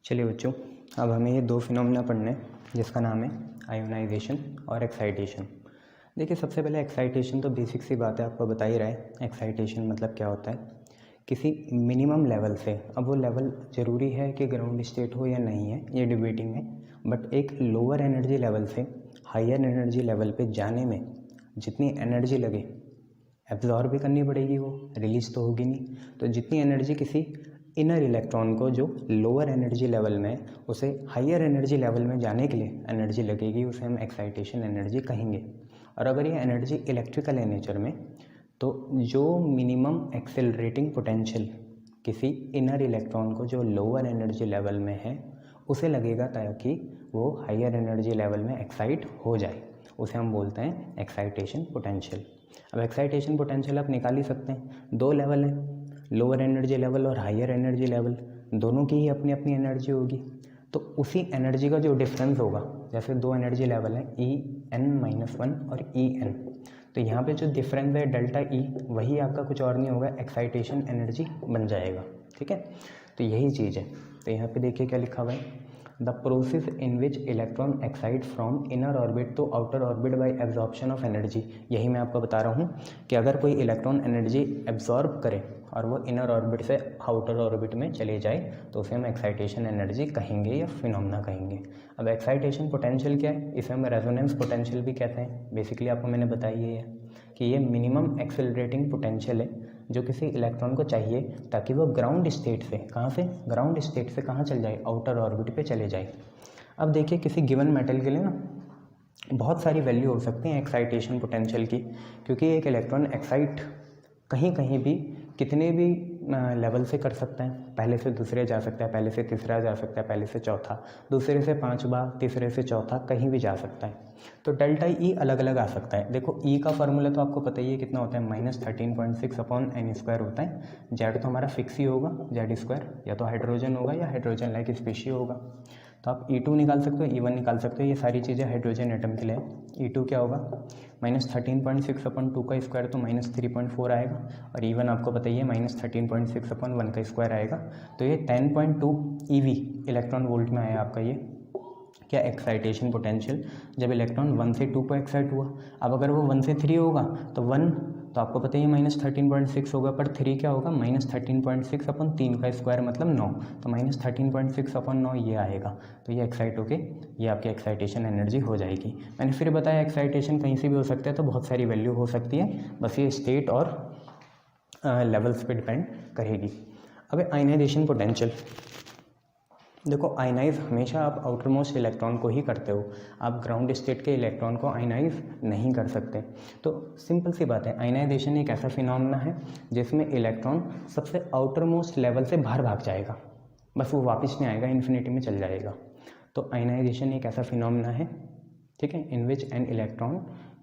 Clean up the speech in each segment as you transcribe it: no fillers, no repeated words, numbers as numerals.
चलिए बच्चों, अब हमें ये दो फिनोमेना पढ़ने हैं जिसका नाम है आयोनाइजेशन और एक्साइटेशन। देखिए, सबसे पहले एक्साइटेशन तो बेसिक सी बात है, आपको बता ही रहा है। एक्साइटेशन मतलब क्या होता है, किसी मिनिमम लेवल से, अब वो लेवल ज़रूरी है कि ग्राउंड स्टेट हो या नहीं है, ये डिबेटिंग है, बट एक लोअर एनर्जी लेवल से हायर एनर्जी लेवल पे जाने में जितनी एनर्जी लगे, एब्जॉर्ब भी करनी पड़ेगी, वो रिलीज तो होगी नहीं। तो जितनी एनर्जी किसी इनर इलेक्ट्रॉन को जो लोअर एनर्जी लेवल में उसे हायर एनर्जी लेवल में जाने के लिए एनर्जी लगेगी, उसे हम एक्साइटेशन एनर्जी कहेंगे। और अगर ये एनर्जी इलेक्ट्रिकल है नेचर में, तो जो मिनिमम एक्सेलरेटिंग पोटेंशियल किसी इनर इलेक्ट्रॉन को जो लोअर एनर्जी लेवल में है उसे लगेगा ताकि वो हायर एनर्जी लेवल में एक्साइट हो जाए, उसे हम बोलते हैं एक्साइटेशन पोटेंशियल। अब एक्साइटेशन पोटेंशियल आप निकाल ही सकते हैं, दो लेवल हैं, लोअर एनर्जी लेवल और हायर एनर्जी लेवल, दोनों की ही अपनी अपनी एनर्जी होगी। तो उसी एनर्जी का जो डिफरेंस होगा, जैसे दो एनर्जी लेवल है E(n-1) और En, तो यहाँ पे जो डिफरेंस है डेल्टा E, वही आपका कुछ और नहीं होगा, एक्साइटेशन एनर्जी बन जाएगा। ठीक है, तो यही चीज़ है। तो यहाँ पे देखिए क्या लिखा हुआ है, the process in which electron excite from inner orbit to outer orbit by absorption of energy. यही मैं आपको बता रहा हूँ कि अगर कोई इलेक्ट्रॉन एनर्जी एब्जॉर्ब करे और वो इनर ऑर्बिट से आउटर ऑर्बिट में चले जाए तो उसे हम एक्साइटेशन एनर्जी कहेंगे या फिनोमेना कहेंगे। अब एक्साइटेशन पोटेंशियल क्या है, इसे हम रेजोनेंस पोटेंशियल भी कहते हैं। बेसिकली आपको मैंने बताई है कि ये मिनिमम एक्सेलरेटिंग पोटेंशियल है जो किसी इलेक्ट्रॉन को चाहिए ताकि वो ग्राउंड स्टेट से, कहाँ से, ग्राउंड स्टेट से कहाँ चल जाए, आउटर ऑर्बिट पे चले जाए। अब देखिए, किसी गिवन मेटल के लिए ना बहुत सारी वैल्यू हो सकती हैं एक्साइटेशन पोटेंशियल की, क्योंकि एक इलेक्ट्रॉन एक्साइट कहीं कहीं भी कितने भी लेवल से कर सकते हैं। पहले से दूसरे जा सकता है, पहले से तीसरा जा सकता है, पहले से चौथा, दूसरे से पांचवा, तीसरे से चौथा, कहीं भी जा सकता है। तो डेल्टा ई अलग अलग आ सकता है। देखो, ई का फॉर्मूला तो आपको पता ही है कितना होता है, -13.6/n² होता है। जेड तो हमारा फिक्स ही होगा, Z², या तो हाइड्रोजन होगा या हाइड्रोजन लाइक स्पीशी होगा। तो आप E2 निकाल सकते हो, E1 निकाल सकते हो, ये सारी चीज़ें हाइड्रोजन एटम के लिए। E2 क्या होगा, -13.6/2 का स्क्वायर, तो -3.4 आएगा। और E1 आपको बताइए -13.6/1 का स्क्वायर आएगा। तो ये 10.2 EV इलेक्ट्रॉन वोल्ट में आया आपका ये क्या, एक्साइटेशन पोटेंशियल, जब इलेक्ट्रॉन 1 से 2 को एक्साइट हुआ। अब अगर वो 1 से 3 होगा तो 1 तो आपको पता ही है -13.6 होगा, पर 3 क्या होगा, -13.6/3 का स्क्वायर मतलब 9, तो -13.6/9 ये आएगा। तो ये एक्साइट होके ये आपकी एक्साइटेशन एनर्जी हो जाएगी। मैंने फिर बताया एक्साइटेशन कहीं से भी हो सकता है, तो बहुत सारी वैल्यू हो सकती है, बस ये स्टेट और लेवल्स पे डिपेंड करेगी। अब आयनाइजेशन पोटेंशियल, देखो, आयनाइज हमेशा आप आउटर मोस्ट इलेक्ट्रॉन को ही करते हो, आप ग्राउंड स्टेट के इलेक्ट्रॉन को आयनाइज नहीं कर सकते। तो सिंपल सी बात है, आयनाइजेशन एक ऐसा फिनोमेना है जिसमें इलेक्ट्रॉन सबसे आउटर मोस्ट लेवल से बाहर भाग जाएगा, बस वो वापस नहीं आएगा, इन्फिनिटी में चल जाएगा। तो आयनाइजेशन एक ऐसा फिनोमेना है, ठीक है, in which an electron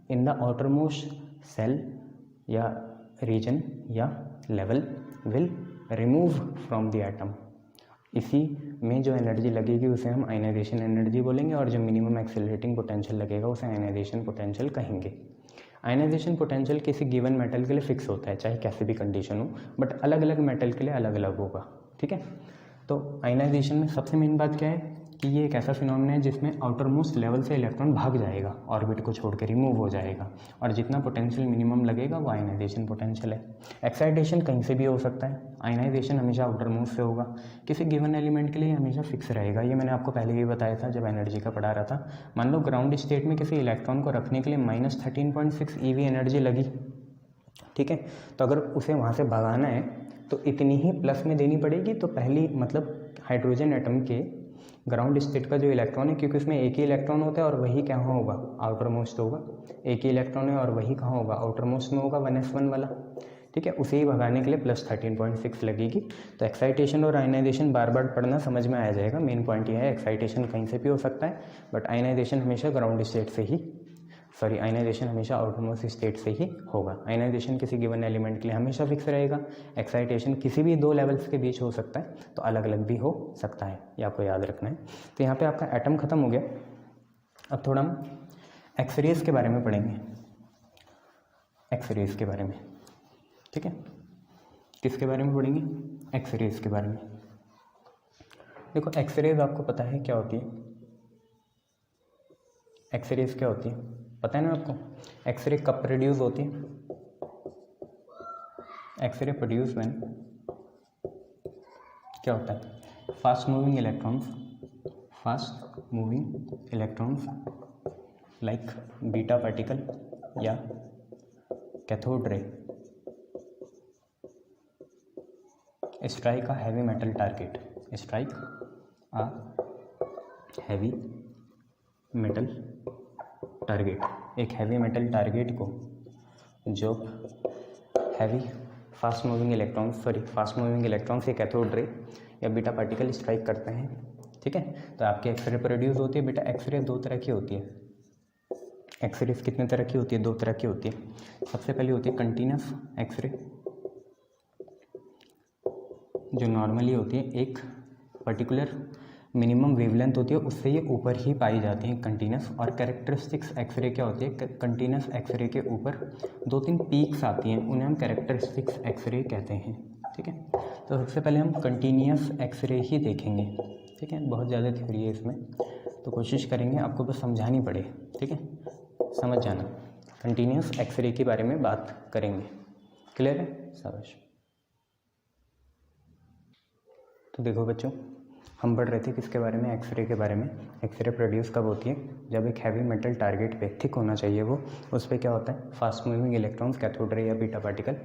in the outer most shell या रीजन या level will remove from the atom. इसी में जो एनर्जी लगेगी उसे हम आयनाइजेशन एनर्जी बोलेंगे, और जो मिनिमम एक्सेलरेटिंग पोटेंशियल लगेगा उसे आयनाइजेशन पोटेंशियल कहेंगे। आयनाइजेशन पोटेंशियल किसी गिवन मेटल के लिए फिक्स होता है, चाहे कैसे भी कंडीशन हो, बट अलग अलग मेटल के लिए अलग अलग होगा। ठीक है, तो आयनाइजेशन में सबसे मेन बात क्या है कि ये एक ऐसा फिनोमेना है जिसमें आउटर मोस्ट लेवल से इलेक्ट्रॉन भाग जाएगा, ऑर्बिट को छोड़ के रिमूव हो जाएगा, और जितना पोटेंशियल मिनिमम लगेगा वो आयनाइजेशन पोटेंशियल है। एक्साइटेशन कहीं से भी हो सकता है, आयनाइजेशन हमेशा आउटर मोस्ट से होगा, किसी गिवन एलिमेंट के लिए हमेशा फिक्स रहेगा। ये मैंने आपको पहले भी बताया था जब एनर्जी का पढ़ा रहा था। मान लो ग्राउंड स्टेट में किसी इलेक्ट्रॉन को रखने के लिए -13.6 EV एनर्जी लगी, ठीक है, तो अगर उसे वहाँ से भगाना है तो इतनी ही प्लस में देनी पड़ेगी। तो पहली मतलब हाइड्रोजन एटम के ग्राउंड स्टेट का जो इलेक्ट्रॉन है, क्योंकि उसमें एक ही इलेक्ट्रॉन होता है और वही क्या होगा, आउटर मोस्ट होगा, एक ही इलेक्ट्रॉन है और वही कहाँ होगा, आउटर मोस्ट में होगा, 1s1 वाला। ठीक है, उसे ही भगाने के लिए +13.6 लगेगी। तो एक्साइटेशन और आयनाइजेशन बार बार पढ़ना समझ में आ जाएगा। मेन पॉइंट यह है, एक्साइटेशन कहीं से भी हो सकता है, बट आयनाइजेशन हमेशा ग्राउंड स्टेट से ही, सॉरी, आयनाइजेशन हमेशा आउटरमोस्ट स्टेट से ही होगा। आयनाइजेशन किसी गिवन एलिमेंट के लिए हमेशा फिक्स रहेगा। एक्साइटेशन किसी भी दो लेवल्स के बीच हो सकता है, तो अलग अलग भी हो सकता है, ये आपको याद रखना है। तो यहाँ पे आपका एटम खत्म हो गया। अब थोड़ा हम एक्सरेज के बारे में पढ़ेंगे, एक्सरेज के बारे में। ठीक है, किसके बारे में पढ़ेंगे, एक्सरेज के बारे में। देखो एक्सरेज आपको पता है क्या होती है, एक्सरेज क्या होती है पता है ना आपको। एक्सरे कब प्रोड्यूस होती है, एक्सरे प्रोड्यूस व्हेन क्या होता है, fast moving electrons like beta particle या cathode ray strike a heavy metal target, strike a heavy metal target. एक हैवी मेटल टारगेट को जो हैवी फास्ट मूविंग इलेक्ट्रॉन से कैथोड रे या बीटा पार्टिकल स्ट्राइक करते हैं, ठीक है। तो आपके एक्सरे प्रोड्यूस होती है। बेटा एक्सरे दो तरह की होती है। एक्सरे कितने तरह की होती है, दो तरह की होती है। सबसे पहले होती है कंटिन्यूस एक्सरे, जो नॉर्मली होती है एक पर्टिकुलर मिनिमम वेवलेंथ होती है, उससे ये ऊपर ही पाई जाती हैं कंटिन्यूस। और कैरेक्टरिस्टिक्स एक्सरे क्या होती है, कंटिन्यूस एक्सरे के ऊपर 2-3 पीक्स आती हैं, उन्हें हम कैरेक्टरिस्टिक्स एक्सरे कहते हैं, ठीक है। तो सबसे पहले हम कंटिन्यूस एक्सरे ही देखेंगे, ठीक है। बहुत ज़्यादा थ्योरी है इसमें, तो कोशिश करेंगे आपको बस समझानी पड़े, ठीक है, समझ जाना। कंटिन्यूस एक्सरे के बारे में बात करेंगे, क्लियर है, शाबाश। तो देखो बच्चों, हम पढ़ रहे थे किसके बारे में, एक्सरे के बारे में। एक्सरे प्रोड्यूस कब होती है, जब एक हैवी मेटल टारगेट पे, थिक होना चाहिए वो, उस पर क्या होता है, fast moving electrons cathode ray या बीटा पार्टिकल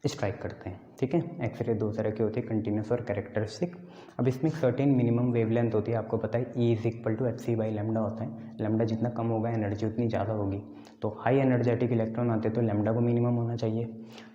स्ट्राइक करते हैं, ठीक है। एक्सरे दो तरह की होती है, कंटिन्यूस और कैरेक्टरिस्टिक। अब इसमें सर्टेन मिनिमम वेवलेंथ होती है, आपको पता है E = hc/λ होता है। लैम्डा जितना कम होगा एनर्जी उतनी ज़्यादा होगी। तो हाई एनर्जेटिक इलेक्ट्रॉन आते हैं तो लैम्डा को मिनिमम होना चाहिए।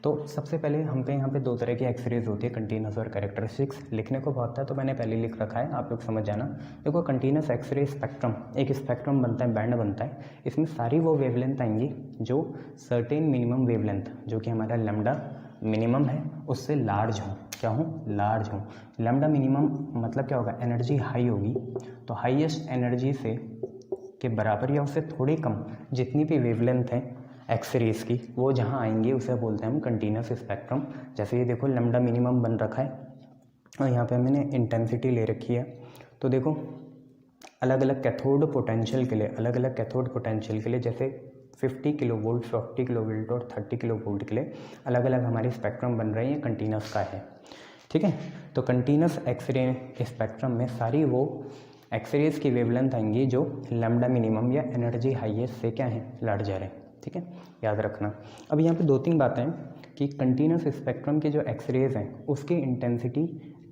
तो सबसे पहले हम पे यहाँ पे दो तरह की एक्सरेज होती है, कंटिन्यूस और कैरेक्टरिस्टिक्स। लिखने को बहुत था तो मैंने पहले लिख रखा है, आप लोग समझ जाना। देखो कंटिन्यूस एक्सरे स्पेक्ट्रम, एक स्पेक्ट्रम बनता है, बैंड बनता है। इसमें सारी वो वेवलेंथ आएंगी जो सर्टेन मिनिमम वेवलेंथ, जो कि हमारा लैम्डा मिनिमम है, उससे लार्ज हो। क्या हो, लार्ज हो। लैम्डा मिनिमम मतलब क्या होगा, एनर्जी हाई होगी। तो हाईएस्ट एनर्जी से के बराबर या उससे थोड़ी कम जितनी भी वेवलेंथ है एक्सरेज की, वो जहाँ आएंगे उसे बोलते हैं हम कंटिन्यूस स्पेक्ट्रम। जैसे ये देखो लैम्डा मिनिमम बन रखा है और यहाँ पे मैंने इंटेंसिटी ले रखी है। तो देखो अलग अलग कैथोड पोटेंशियल के लिए, जैसे 50 किलोवोल्ट, 40 किलोवोल्ट और 30 किलोवोल्ट के लिए अलग अलग हमारे स्पेक्ट्रम बन रहे हैं, कंटिन्यूस का है, ठीक है। तो कंटिन्यूस एक्सरे स्पेक्ट्रम में सारी वो एक्सरेज की वेवलेंथ आएंगी जो लैम्डा मिनिमम या एनर्जी हाईएस्ट से क्या है, लार्जर है, ठीक है, याद रखना। अब यहाँ पे 2-3 बातें हैं कि कंटिन्यूस स्पेक्ट्रम की जो एक्सरेज हैं उसकी इंटेंसिटी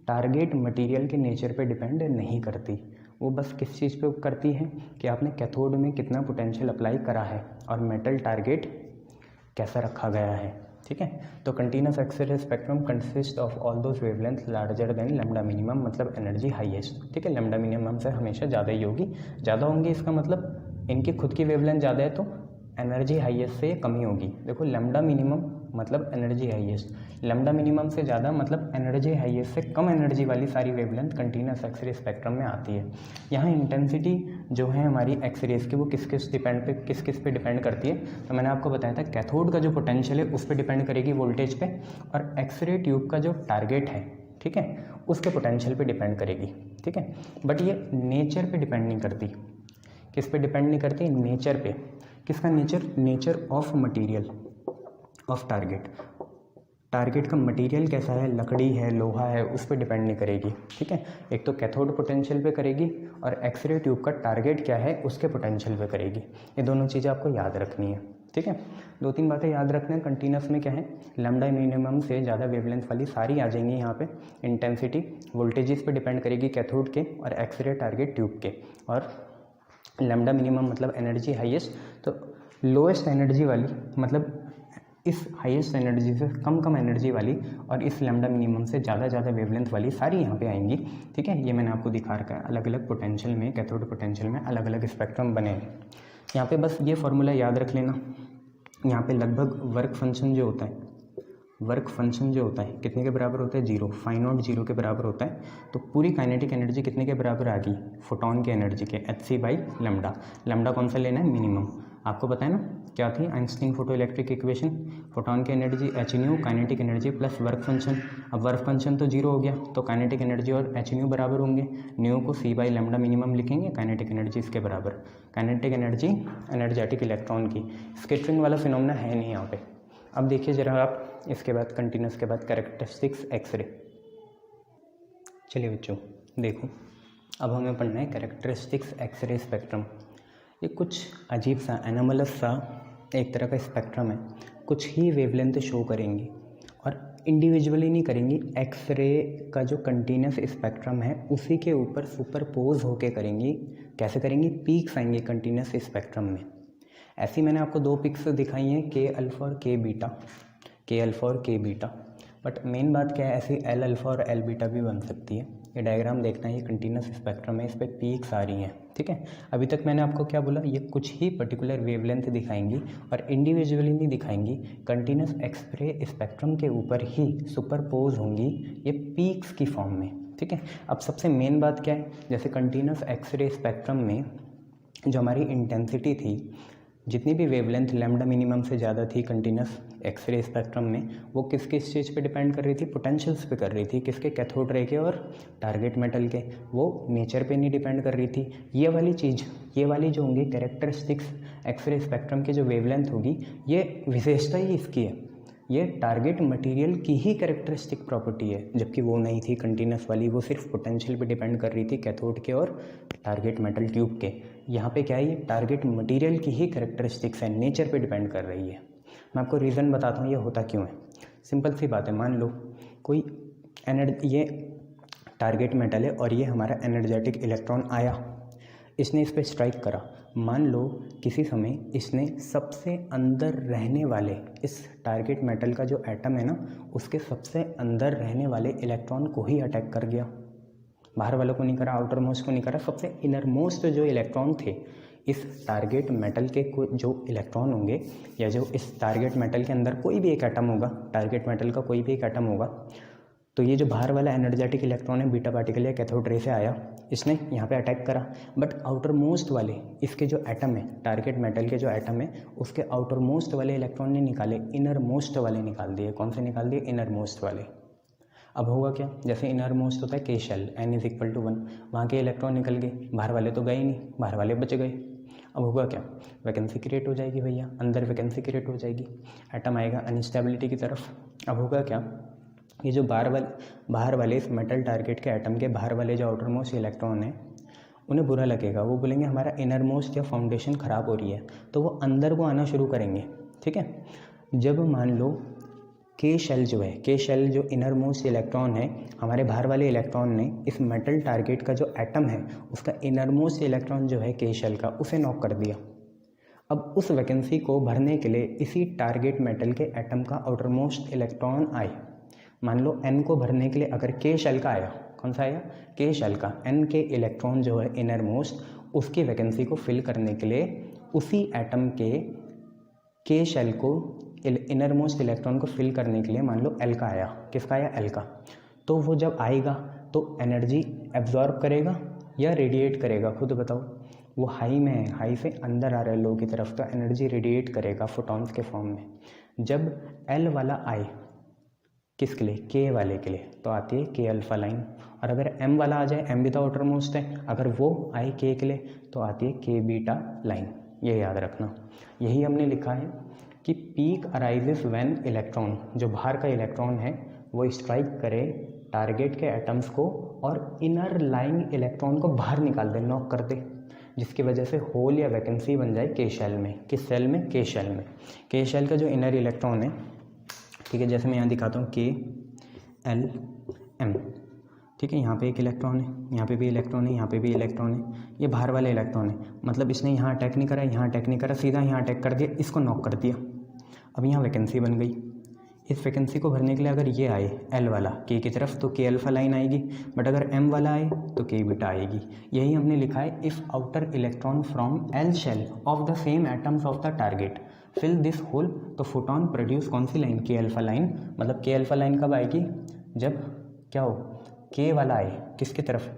टारगेट मटेरियल के नेचर पे डिपेंड नहीं करती। वो बस किस चीज़ पे करती है कि आपने कैथोड में कितना पोटेंशियल अप्लाई करा है और मेटल टारगेट कैसा रखा गया है, ठीक है। तो continuous X ray spectrum consist of all those wavelength larger than lambda minimum, मतलब एनर्जी हाईएस्ट, ठीक है। लैम्डा मिनिमम से हमेशा ज़्यादा ही होगी, ज़्यादा होंगी इसका मतलब इनकी खुद की वेवलेंथ ज़्यादा है तो एनर्जी हाईएस्ट से कमी होगी। देखो लैम्डा मिनिमम मतलब एनर्जी हाईएस्ट, लैम्डा मिनिमम से ज़्यादा मतलब एनर्जी हाईएस्ट से कम एनर्जी वाली सारी वेवलेंथ कंटिन्यूस एक्सरे स्पेक्ट्रम में आती है। यहाँ इंटेंसिटी जो है हमारी एक्सरेज की वो किस किस पे डिपेंड करती है। तो मैंने आपको बताया था कैथोड का जो पोटेंशियल है उस पर डिपेंड करेगी वोल्टेज पे, और एक्सरे ट्यूब का जो टारगेट है, ठीक है, उसके पोटेंशियल पे डिपेंड करेगी, ठीक है। बट ये नेचर पे डिपेंड नहीं करती। किस पे डिपेंड नहीं करती, नेचर पे। किसका nature, nature of material of target का मटेरियल कैसा है, लकड़ी है, लोहा है, उस पर डिपेंड नहीं करेगी, ठीक है। एक तो कैथोड पोटेंशियल पे करेगी और एक्सरे ट्यूब का टारगेट क्या है उसके पोटेंशियल पे करेगी। ये दोनों चीज़ें आपको याद रखनी है, ठीक है। 2-3 बातें याद रखना है। कंटिन्यूस में क्या है, लैम्डा मिनिमम से ज़्यादा वेवलेंथ वाली सारी आ जाएंगी यहाँ पे। इंटेंसिटी वोल्टेजेस पे डिपेंड करेगी कैथोड के और एक्सरे टारगेट ट्यूब के। और लैम्डा मिनिमम मतलब एनर्जी हाईएस्ट, तो लोएस्ट एनर्जी वाली मतलब इस हाईएस्ट एनर्जी से कम एनर्जी वाली और इस लैम्डा मिनिमम से ज़्यादा वेवलेंथ वाली सारी यहाँ पे आएंगी, ठीक है। ये मैंने आपको दिखा रखा है, अलग अलग पोटेंशियल में, कैथोड पोटेंशियल में अलग अलग स्पेक्ट्रम बने हैं। यहाँ पे बस ये फॉर्मूला याद रख लेना। यहाँ पे लगभग वर्क फंक्शन जो होता है, वर्क फंक्शन जो होता है कितने के बराबर होता है, 0, फाई नॉट 0 के बराबर होता है। तो पूरी काइनेटिक एनर्जी कितने के बराबर आ गई, फोटोन की एनर्जी के, hc/λ। लैम्डा कौन सा लेना है, मिनिमम। आपको पता है ना क्या थी Einstein photo electric equation, photon की energy h nu, kinetic energy plus work function. अब वर्क फंक्शन तो 0 हो गया, तो काइनेटिक एनर्जी और h न्यू बराबर होंगे। न्यू को c/λ मिनिमम लिखेंगे, काइनेटिक एनर्जी इसके बराबर। काइनेटिक एनर्जी एनर्जेटिक इलेक्ट्रॉन की, स्कैटरिंग वाला फिनोमेना है नहीं यहाँ पे। अब देखिए जरा आप इसके बाद कंटिन्यूस के बाद कैरेक्टरिस्टिक्स एक्सरे। चलिए बच्चों देखो, अब हमें पढ़ना है कैरेक्टरिस्टिक्स एक्सरे स्पेक्ट्रम। ये कुछ अजीब सा एनोमलस सा एक तरह का स्पेक्ट्रम है, कुछ ही वेवलेंथ शो करेंगी और इंडिविजुअली नहीं करेंगी। एक्सरे का जो कंटिन्यूस स्पेक्ट्रम है उसी के ऊपर सुपरपोज होके करेंगी। कैसे करेंगी, पीक्स आएंगे कंटिन्यूस स्पेक्ट्रम में। ऐसी मैंने आपको 2 पिक्स दिखाई हैं, के अल्फ़ा और के बीटा, के अल्फ़ा और के बीटा। बट मेन बात क्या है, ऐसी एल अल्फ़ा और एल बीटा भी बन सकती है। ये डायग्राम देखना है, ये कंटिन्यूस स्पेक्ट्रम है, इस पर पीक्स आ रही हैं, ठीक है। अभी तक मैंने आपको क्या बोला, ये कुछ ही पर्टिकुलर वेवलेंथ दिखाएंगी और इंडिविजुअली नहीं दिखाएंगी, कंटिन्यूस एक्सरे स्पेक्ट्रम के ऊपर ही सुपरपोज होंगी ये पीक्स की फॉर्म में, ठीक है। अब सबसे मेन बात क्या है, जैसे कंटिन्यूस एक्सरे स्पेक्ट्रम में जो हमारी इंटेंसिटी थी, जितनी भी वेवलेंथ लैम्डा मिनिमम से ज़्यादा थी कंटिन्यूस एक्सरे स्पेक्ट्रम में, वो किसके स्टेज पे डिपेंड कर रही थी, पोटेंशियल्स पे कर रही थी। किसके, कैथोड रे के और टारगेट मेटल के, वो नेचर पे नहीं डिपेंड कर रही थी। ये वाली चीज़, ये वाली जो होंगी कैरेक्टरिस्टिक्स एक्सरे स्पेक्ट्रम की जो वेवलेंथ होगी, ये विशेषता ही इसकी है, ये टारगेट मटेरियल की ही कैरेक्टरिस्टिक प्रॉपर्टी है। जबकि वो नहीं थी कंटिन्यूस वाली, वो सिर्फ पोटेंशियल पे डिपेंड कर रही थी कैथोड के और टारगेट मेटल ट्यूब के। यहाँ पे क्या है, ये टारगेट मटेरियल की ही कैरेक्टरिस्टिक्स है, नेचर पे डिपेंड कर रही है। मैं आपको रीज़न बताता हूँ ये होता क्यों है। सिंपल सी बात है, मान लो कोई ये टारगेट मेटल है और ये हमारा एनर्जेटिक इलेक्ट्रॉन आया, इसने इस पर स्ट्राइक करा। मान लो किसी समय इसने सबसे अंदर रहने वाले, इस टारगेट मेटल का जो एटम है ना, उसके सबसे अंदर रहने वाले इलेक्ट्रॉन को ही अटैक कर गया, बाहर वालों को नहीं करा, आउटर मोस्ट को नहीं करा, सबसे इनर मोस्ट जो इलेक्ट्रॉन थे इस टारगेट मेटल के जो इलेक्ट्रॉन होंगे, या जो इस टारगेट मेटल के अंदर कोई भी एक एटम होगा, टारगेट मेटल का कोई भी एक एटम होगा, तो ये जो बाहर वाला एनर्जेटिक इलेक्ट्रॉन है, बीटा पार्टिकल या कैथोड रे से आया, इसने यहाँ पे अटैक करा। बट आउटर मोस्ट वाले इसके जो एटम है, टारगेट मेटल के जो एटम है, उसके आउटर मोस्ट वाले इलेक्ट्रॉन ने निकाले, इनर मोस्ट वाले निकाल दिए। कौन से निकाल दिए, इनर मोस्ट वाले। अब होगा क्या, जैसे इनर मोस्ट होता है के शेल, n = 1, वहाँ के इलेक्ट्रॉन निकल गए, बाहर वाले तो गए ही नहीं, बाहर वाले बच गए। अब होगा क्या, वैकेंसी क्रिएट हो जाएगी भैया, अंदर वैकेंसी क्रिएट हो जाएगी, एटम आएगा अनस्टेबिलिटी की तरफ। अब होगा क्या, ये जो बाहर वाले इस मेटल टारगेट के एटम के बाहर वाले जो आउटर मोस्ट इलेक्ट्रॉन है, उन्हें बुरा लगेगा, वो बोलेंगे हमारा इनर मोस्ट या फाउंडेशन ख़राब हो रही है, तो वो अंदर को आना शुरू करेंगे, ठीक है। जब मान लो के शेल जो है, के शेल जो इनर मोस्ट इलेक्ट्रॉन है, हमारे बाहर वाले इलेक्ट्रॉन ने इस मेटल टारगेट का जो एटम है, उसका इनर मोस्ट इलेक्ट्रॉन जो है के शेल का, उसे नॉक कर दिया। अब उस वैकेंसी को भरने के लिए इसी टारगेट मेटल के एटम का आउटर मोस्ट इलेक्ट्रॉन आए। मान लो n को भरने के लिए अगर के शेल का आया, कौन सा आया, के शेल का, n के इलेक्ट्रॉन जो है इनर मोस्ट, उसकी वैकेंसी को फिल करने के लिए उसी एटम के शेल को, इनर मोस्ट इलेक्ट्रॉन को फिल करने के लिए मान लो L का आया, किसका आया, L का, तो वो जब आएगा तो एनर्जी एब्जॉर्ब करेगा या रेडिएट करेगा, खुद बताओ। वो हाई में है, हाई से अंदर आ रहा है लो की तरफ, तो एनर्जी रेडिएट करेगा फोटॉन्स के फॉर्म में। जब L वाला आए किसके लिए, के वाले के लिए, तो आती है के अल्फा लाइन। और अगर M वाला आ जाए, M भी तो आउटर मोस्ट है, अगर वो आए के लिए तो आती है के बीटा लाइन। ये याद रखना, यही हमने लिखा है कि पीक अराइजेस व्हेन इलेक्ट्रॉन, जो बाहर का इलेक्ट्रॉन है वो स्ट्राइक करे टारगेट के एटम्स को और इनर लाइंग इलेक्ट्रॉन को बाहर निकाल दे, नॉक कर दे, जिसकी वजह से होल या वैकेंसी बन जाए के शेल में। किस सेल में, के शेल में। के शेल का जो इनर इलेक्ट्रॉन है, ठीक है, जैसे मैं यहाँ दिखाता हूँ के एल एम, ठीक है, यहाँ पे एक इलेक्ट्रॉन है, यहाँ पे भी इलेक्ट्रॉन है, यहाँ पे भी इलेक्ट्रॉन है, ये बाहर वाले इलेक्ट्रॉन है, मतलब इसने यहाँ अटैक नहीं करा, यहाँ अटैक नहीं करा, सीधा यहाँ अटैक कर दिया, इसको नॉक कर दिया। अब यहाँ वैकेंसी बन गई। इस वैकेंसी को भरने के लिए अगर ये आए एल वाला के की तरफ, तो के अल्फा लाइन आएगी, बट अगर एम वाला आए तो के बीटा आएगी। यही हमने लिखा है, if outer electron from L shell of the same atoms of the target, fill this hole, तो फोटोन प्रोड्यूस कौन सी लाइन, के अल्फा लाइन। मतलब के अल्फा लाइन कब आएगी, जब क्या हो, के वाला आए किसकी तरफ,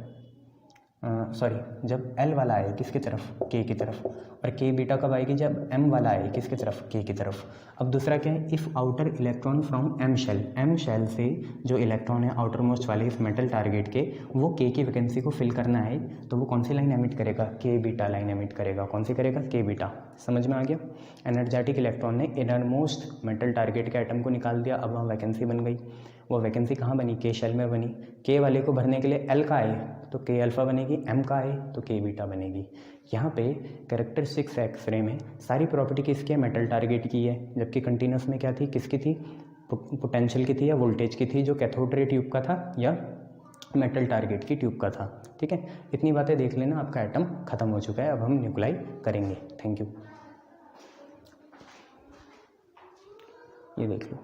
सॉरी जब एल वाला आए किसकी तरफ, के की तरफ, और के बीटा कब आएगी, जब एम वाला आए किसकी तरफ, के की तरफ। अब दूसरा क्या है, if outer electron from M shell से जो इलेक्ट्रॉन है आउटर मोस्ट वाले इस मेटल टारगेट के, वो के की वैकेंसी को फिल करना है, तो वो कौन सी लाइन एमिट करेगा, के बीटा लाइन एमिट करेगा। कौन सी करेगा, के बीटा। समझ में आ गया। एनर्जेटिक इलेक्ट्रॉन ने इनर मोस्ट मेटल टारगेट के एटम को निकाल दिया, अब वहाँ वैकेंसी बन गई। वो वैकेंसी कहाँ बनी, के शेल में बनी। के वाले को भरने के लिए एल का आए तो के अल्फ़ा बनेगी, एम का आए तो के बीटा बनेगी। यहाँ पे कैरेक्टरिस्टिक्स एक्सरे में सारी प्रॉपर्टी किसकी है, मेटल टारगेट की है, जबकि कंटिन्यूस में क्या थी, किसकी थी, पोटेंशियल की थी या वोल्टेज की थी, जो कैथोड रे ट्यूब का था या मेटल टारगेट की ट्यूब का था। ठीक है, इतनी बातें देख लेना, आपका एटम खत्म हो चुका है। अब हम न्यूक्लाई करेंगे। Thank you. ये देख लो।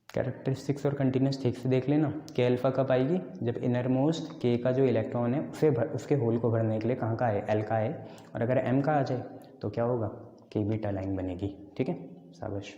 कैरेक्टरिस्टिक्स और कंटिन्यूस ठीक से देख लेना। के अल्फ़ा कब आएगी, जब इनर मोस्ट के का जो इलेक्ट्रॉन है उसे उसके होल को भरने के लिए कहाँ का है, एल का है, और अगर एम का आ जाए तो क्या होगा, के बीटा लाइन बनेगी। ठीक है, शाबाश।